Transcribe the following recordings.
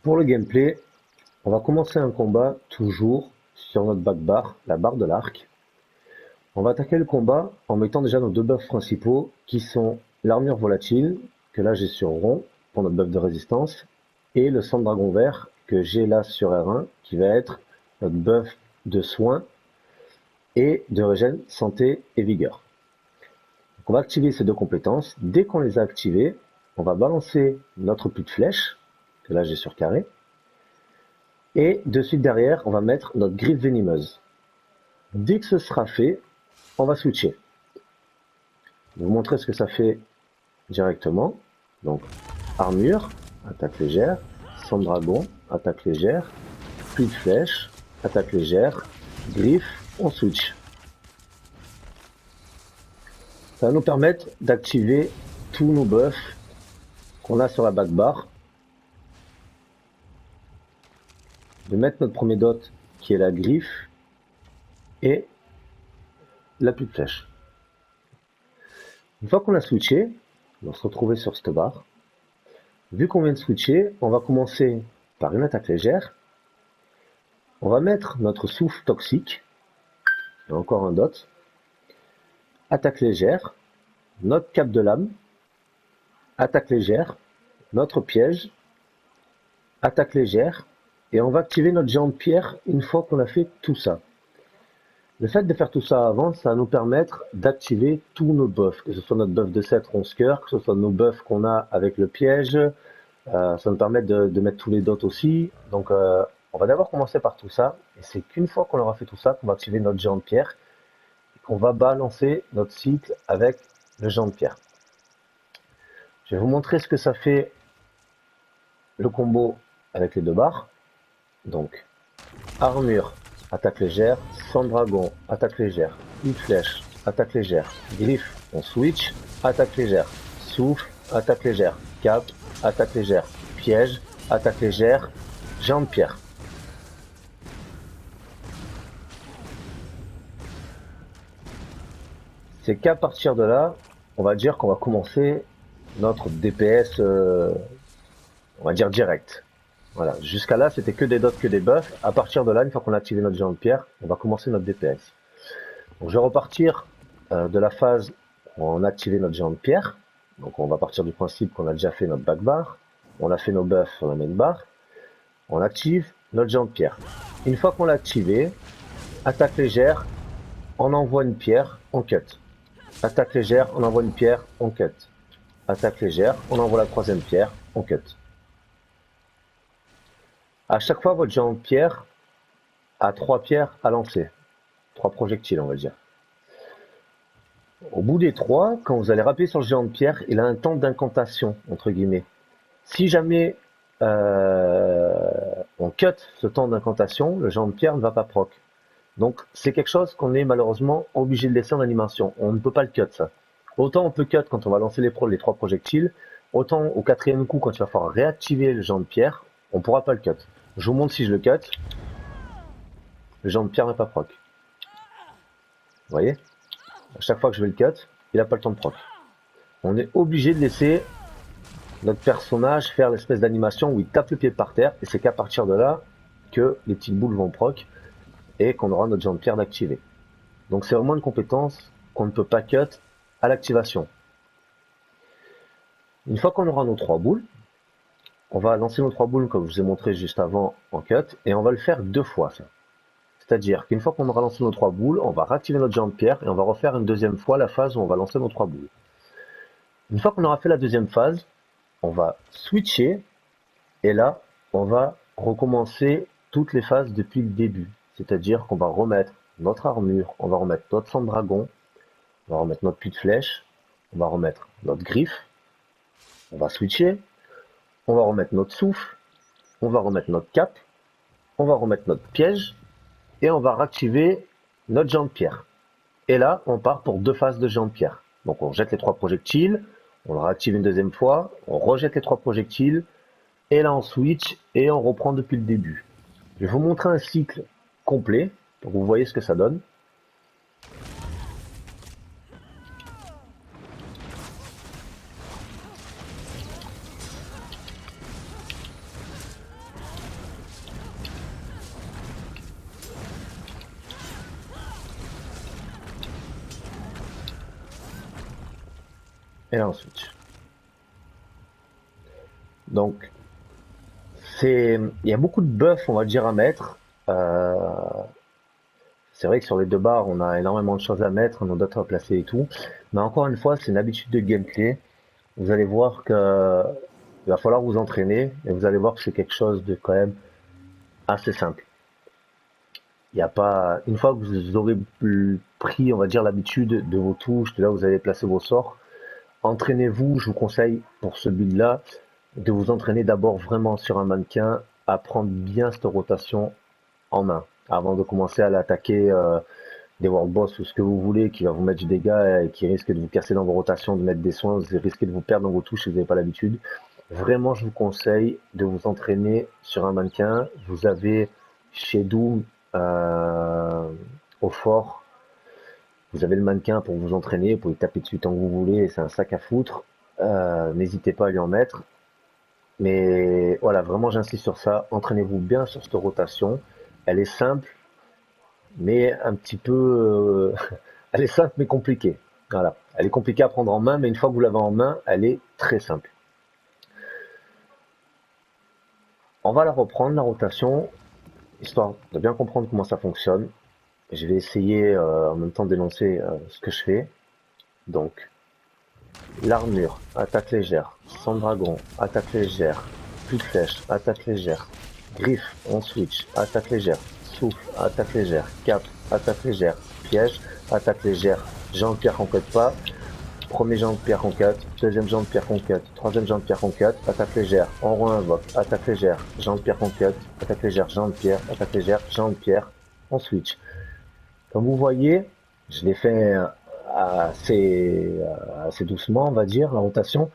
Pour le gameplay, on va commencer un combat toujours sur notre back bar, la barre de l'arc. On va attaquer le combat en mettant déjà nos deux buffs principaux qui sont l'armure volatile, que là j'ai sur rond pour notre buff de résistance, et le sang de dragon vert que j'ai là sur R1 qui va être notre buff de soin et de régène, santé et vigueur. Donc on va activer ces deux compétences. Dès qu'on les a activées, on va balancer notre puits de flèche, que là j'ai sur carré. Et de suite derrière, on va mettre notre griffe venimeuse. Dès que ce sera fait, on va switcher. Je vais vous montrer ce que ça fait directement. Donc, armure, attaque légère, sang de dragon, attaque légère, puits de flèche, attaque légère, griffe, on switch. Ça va nous permettre d'activer tous nos buffs qu'on a sur la back bar. De mettre notre premier dot qui est la griffe et la puits de flèche. Une fois qu'on a switché, on va se retrouver sur cette barre. Vu qu'on vient de switcher, on va commencer par une attaque légère. On va mettre notre souffle toxique. Et encore un dot. Attaque légère. Notre cape de lame. Attaque légère. Notre piège. Attaque légère. Et on va activer notre géant de pierre une fois qu'on a fait tout ça. Le fait de faire tout ça avant, ça va nous permettre d'activer tous nos buffs, que ce soit notre buff de 7 11 cœurs, que ce soit nos buffs qu'on a avec le piège, ça nous permet de mettre tous les dots aussi. Donc on va d'abord commencer par tout ça, et c'est qu'une fois qu'on aura fait tout ça qu'on va activer notre géant de pierre, et qu'on va balancer notre cycle avec le géant de pierre. Je vais vous montrer ce que ça fait le combo avec les deux barres. Donc, armure, attaque légère, sang de dragon, attaque légère, une flèche, attaque légère, griffe, on switch, attaque légère, souffle, attaque légère, cap, attaque légère, piège, attaque légère, géant de pierre. C'est qu'à partir de là, on va dire qu'on va commencer notre DPS, on va dire direct. Voilà, jusqu'à là, c'était que des dots, que des buffs. À partir de là, une fois qu'on a activé notre géant de pierre, on va commencer notre DPS. Donc, je vais repartir de la phase où on a activé notre géant de pierre. Donc, on va partir du principe qu'on a déjà fait notre back bar. On a fait nos buffs sur la main bar. On active notre géant de pierre. Une fois qu'on l'a activé, attaque légère, on envoie une pierre, on cut. Attaque légère, on envoie une pierre, on cut. Attaque légère, on envoie la troisième pierre, on cut. À chaque fois, votre géant de pierre a 3 pierres à lancer. 3 projectiles, on va dire. Au bout des 3, quand vous allez rappuyer sur le géant de pierre, il a un temps d'incantation, entre guillemets. Si jamais on cut ce temps d'incantation, le géant de pierre ne va pas proc. Donc c'est quelque chose qu'on est malheureusement obligé de laisser en animation. On ne peut pas le cut, ça. Autant on peut cut quand on va lancer les 3 projectiles, autant au 4e coup, quand il va falloir réactiver le géant de pierre, on ne pourra pas le cut. Je vous montre si je le cut. Le géant de pierre n'a pas proc. Vous voyez? À chaque fois que je vais le cut, il n'a pas le temps de proc. On est obligé de laisser notre personnage faire l'espèce d'animation où il tape le pied par terre, et c'est qu'à partir de là que les petites boules vont proc et qu'on aura notre géant de pierre d'activer. Donc c'est vraiment une compétence qu'on ne peut pas cut à l'activation. Une fois qu'on aura nos 3 boules, on va lancer nos 3 boules comme je vous ai montré juste avant en cut, et on va le faire 2 fois ça. C'est-à-dire qu'une fois qu'on aura lancé nos 3 boules, on va réactiver notre géant de pierre et on va refaire une deuxième fois la phase où on va lancer nos 3 boules. Une fois qu'on aura fait la deuxième phase, on va switcher et là, on va recommencer toutes les phases depuis le début. C'est-à-dire qu'on va remettre notre armure, on va remettre notre sang de dragon, on va remettre notre puits de flèche, on va remettre notre griffe, on va switcher, on va remettre notre souffle, on va remettre notre cape, on va remettre notre piège et on va réactiver notre géant de pierre. Et là, on part pour 2 phases de géant de pierre. Donc on jette les 3 projectiles, on le réactive une deuxième fois, on rejette les 3 projectiles, et là on switch et on reprend depuis le début. Je vais vous montrer un cycle complet pour que vous voyez ce que ça donne. et là on switch. Donc, il y a beaucoup de buffs, on va dire, à mettre. C'est vrai que sur les deux barres, on a énormément de choses à mettre, nos dots à placer et tout. Mais encore une fois, c'est une habitude de gameplay. Vous allez voir que il va falloir vous entraîner et vous allez voir que c'est quelque chose de quand même assez simple. Il y a pas, une fois que vous aurez pris, on va dire, l'habitude de vos touches, de là où vous allez placer vos sorts, entraînez-vous. Je vous conseille pour ce build-là de vous entraîner d'abord vraiment sur un mannequin, à prendre bien cette rotation en main avant de commencer à l'attaquer. Des world boss ou ce que vous voulez qui va vous mettre du dégât et qui risque de vous casser dans vos rotations, de mettre des soins, vous risquez de vous perdre dans vos touches si vous n'avez pas l'habitude. Vraiment, je vous conseille de vous entraîner sur un mannequin. Vous avez chez Doom au fort, vous avez le mannequin pour vous entraîner, vous pouvez taper dessus tant que vous voulez, et c'est un sac à foutre. N'hésitez pas à lui en mettre. Mais voilà, vraiment j'insiste sur ça. Entraînez-vous bien sur cette rotation. Elle est simple, mais un petit peu elle est simple mais compliquée. Voilà. Elle est compliquée à prendre en main, mais une fois que vous l'avez en main, elle est très simple. On va la reprendre, la rotation, histoire de bien comprendre comment ça fonctionne. Je vais essayer en même temps d'énoncer ce que je fais. Donc, l'armure, attaque légère, sang dragon, attaque légère, plus de flèche, attaque légère, griffe, on switch, attaque légère, souffle, attaque légère, cap, attaque légère, piège, attaque légère, jambe pierre qu'on code pas, premier jambe pierre qu'on cut, deuxième jambe pierre qu'on cut, troisième jambe pierre qu'on cut, attaque légère, on re-invoque, attaque légère, jambe pierre qu'on cut, attaque légère, jambe pierre, attaque légère, jambe pierre, on switch. Comme vous voyez, je l'ai fait assez doucement, on va dire, la rotation.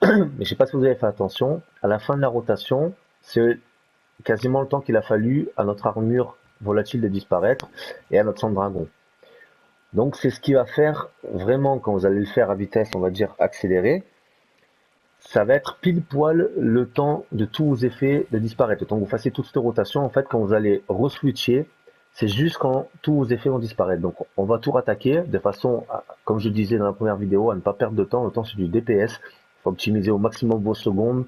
Mais je sais pas si vous avez fait attention, à la fin de la rotation, c'est quasiment le temps qu'il a fallu à notre armure volatile de disparaître et à notre sang de dragon. Donc c'est ce qui va faire vraiment quand vous allez le faire à vitesse, on va dire accélérée, ça va être pile poil le temps de tous vos effets de disparaître. Le temps que vous fassiez toute cette rotation, en fait, quand vous allez re-switcher, c'est juste quand tous vos effets vont disparaître. Donc on va tout rattaquer de façon, comme je disais dans la première vidéo, à ne pas perdre de temps. Le temps c'est du DPS, il faut optimiser au maximum vos secondes,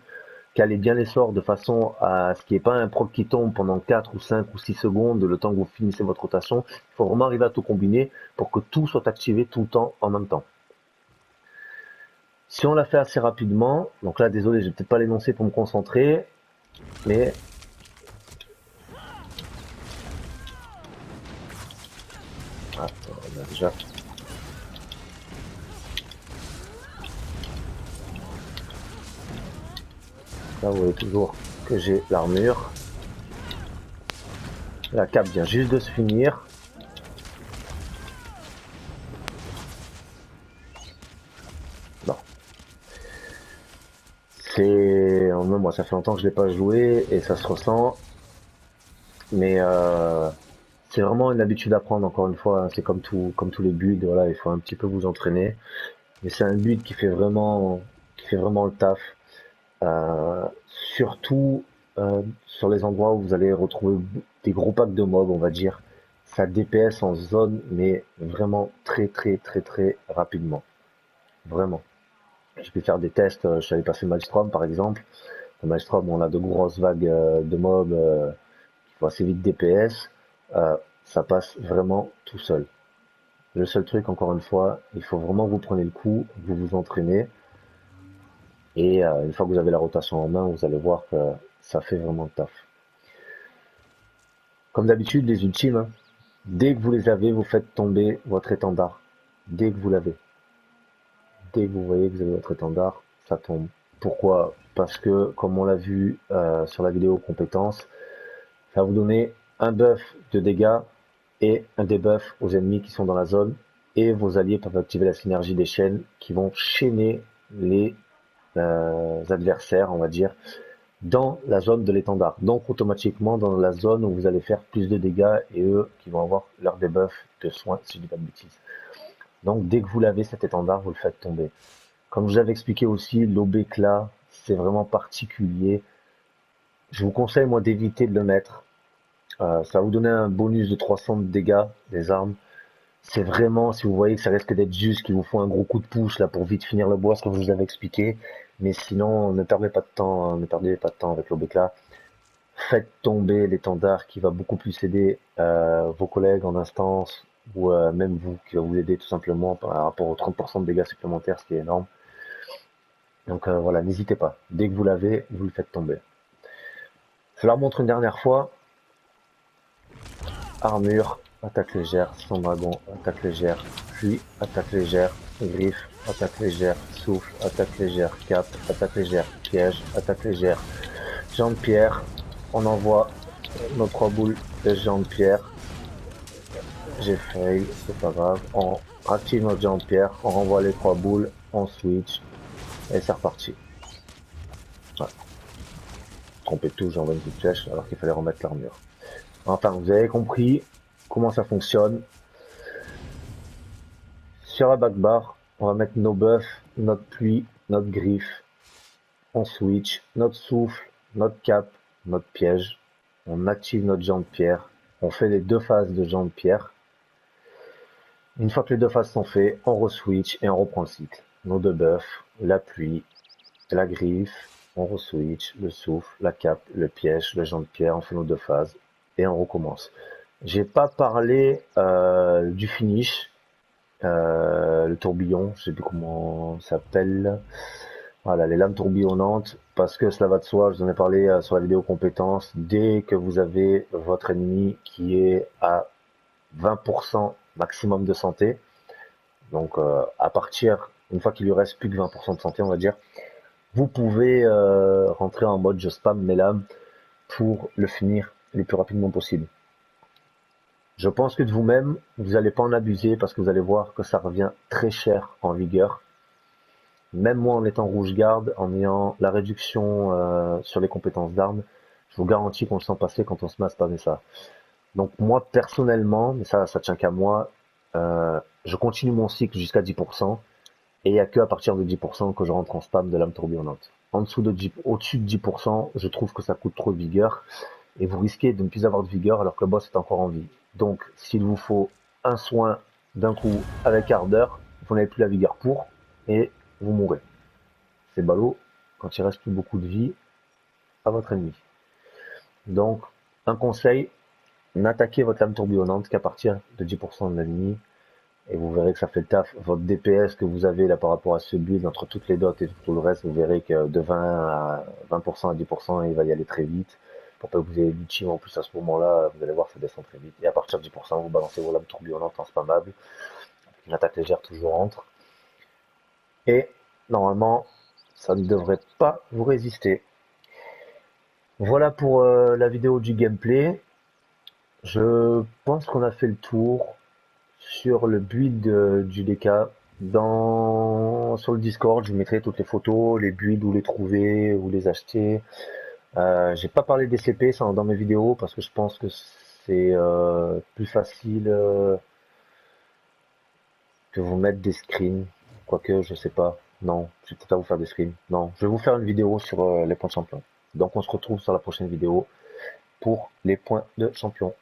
caler bien les sorts de façon à ce qu'il n'y ait pas un proc qui tombe pendant 4 ou 5 ou 6 secondes, le temps que vous finissez votre rotation. Il faut vraiment arriver à tout combiner pour que tout soit activé tout le temps en même temps. Si on l'a fait assez rapidement, donc là désolé, je vais peut-être pas l'énoncer pour me concentrer, mais on a déjà. Là vous voyez toujours que j'ai l'armure. La cape vient juste de se finir. Non. Moi ça fait longtemps que je l'ai pas joué et ça se ressent. Mais c'est vraiment une habitude à prendre encore une fois. C'est comme tous les builds, voilà, il faut un petit peu vous entraîner. Mais c'est un build qui fait vraiment le taf. Euh, Surtout sur les endroits où vous allez retrouver des gros packs de mobs, on va dire. Ça DPS en zone, mais vraiment très très très très rapidement. Vraiment. Je vais faire des tests, je suis allé passer Maelstrom par exemple. Dans Maelstrom, on a de grosses vagues de mobs qui font assez vite DPS. Ça passe vraiment tout seul. Le seul truc, encore une fois, il faut vraiment que vous prenez le coup, vous vous entraînez. Et une fois que vous avez la rotation en main, vous allez voir que ça fait vraiment le taf. Comme d'habitude, les ultimes, hein, dès que vous les avez, vous faites tomber votre étendard. Dès que vous l'avez. Dès que vous voyez que vous avez votre étendard, ça tombe. Pourquoi? Parce que, comme on l'a vu sur la vidéo compétences, ça va vous donner un buff de dégâts et un debuff aux ennemis qui sont dans la zone. Et vos alliés peuvent activer la synergie des chaînes qui vont chaîner les adversaires, on va dire, dans la zone de l'étendard. Donc automatiquement dans la zone où vous allez faire plus de dégâts et eux qui vont avoir leur debuff de soins, si je dis pas de bêtises. Donc dès que vous l'avez cet étendard, vous le faites tomber. Comme je vous avais expliqué aussi, l'obéclat, c'est vraiment particulier. Je vous conseille moi d'éviter de le mettre. Ça va vous donner un bonus de 300 de dégâts des armes. C'est vraiment, si vous voyez que ça risque d'être juste, qu'il vous faut un gros coup de pouce là pour vite finir le bois, ce que je vous avais expliqué. Mais sinon, ne perdez pas de temps, hein, ne perdez pas de temps avec l'Obécla. Faites tomber l'étendard qui va beaucoup plus aider vos collègues en instance ou même vous qui va vous aider tout simplement par rapport aux 30% de dégâts supplémentaires, ce qui est énorme. Donc voilà, n'hésitez pas. Dès que vous l'avez, vous le faites tomber. Je la remontre une dernière fois. Armure, attaque légère, son dragon, attaque légère, puis attaque légère, griffe, attaque légère, souffle, attaque légère, cap, attaque légère, piège, attaque légère, géant de pierre. On envoie nos 3 boules de géant de pierre. J'ai fail, c'est pas grave. On active notre géant de pierre, on renvoie les 3 boules, on switch, et c'est reparti. Ouais. Trompé de tout, j'envoie une petite flèche alors qu'il fallait remettre l'armure. Enfin, vous avez compris comment ça fonctionne. Sur la backbar, on va mettre nos buffs, notre pluie, notre griffe. On switch, notre souffle, notre cap, notre piège. On active notre géant de pierre. On fait les 2 phases de géant de pierre. Une fois que les 2 phases sont faites, on re-switch et on reprend le cycle. Nos 2 buffs, la pluie, la griffe, on re-switch, le souffle, la cape, le piège, le géant de pierre, on fait nos 2 phases et on recommence. J'ai pas parlé du finish, le tourbillon, je sais plus comment ça s'appelle. Voilà, les lames tourbillonnantes, parce que cela va de soi, je vous en ai parlé sur la vidéo compétences, dès que vous avez votre ennemi qui est à 20% maximum de santé, donc à partir, une fois qu'il lui reste plus que 20% de santé, on va dire, vous pouvez rentrer en mode je spam mes lames pour le finir le plus rapidement possible. Je pense que de vous-même, vous n'allez pas en abuser parce que vous allez voir que ça revient très cher en vigueur. Même moi en étant rouge garde, en ayant la réduction sur les compétences d'armes, je vous garantis qu'on le sent passer quand on se met à spammer ça. Donc moi personnellement, mais ça tient qu'à moi, je continue mon cycle jusqu'à 10%, et il n'y a que à partir de 10% que je rentre en spam de lame tourbillonnante. En dessous de 10, au-dessus de 10%, je trouve que ça coûte trop de vigueur, et vous risquez de ne plus avoir de vigueur alors que le boss est encore en vie. Donc s'il vous faut un soin d'un coup avec ardeur, vous n'avez plus la vigueur pour, et vous mourrez. C'est ballot quand il reste plus beaucoup de vie à votre ennemi. Donc, un conseil, n'attaquez votre lame tourbillonnante qu'à partir de 10% de l'ennemi, et vous verrez que ça fait le taf. Votre DPS que vous avez là par rapport à ce build, entre toutes les dots et tout le reste, vous verrez que de 20% à 10%, il va y aller très vite. Pour pas que vous ayez du team en plus à ce moment-là, vous allez voir ça descend très vite. Et à partir de 10%, vous balancez vos lames tourbillonnantes en spammable. Une attaque légère toujours entre. Et normalement, ça ne devrait pas vous résister. Voilà pour la vidéo du gameplay. Je pense qu'on a fait le tour sur le build du DK. Sur le Discord, je vous mettrai toutes les photos, les builds, où les trouver, où les acheter. J'ai pas parlé des CP dans mes vidéos parce que je pense que c'est plus facile que vous mettre des screens. Quoique, je sais pas. Non, je vais peut-être pas vous faire des screens. Non, je vais vous faire une vidéo sur les points de champion. Donc on se retrouve sur la prochaine vidéo pour les points de champion.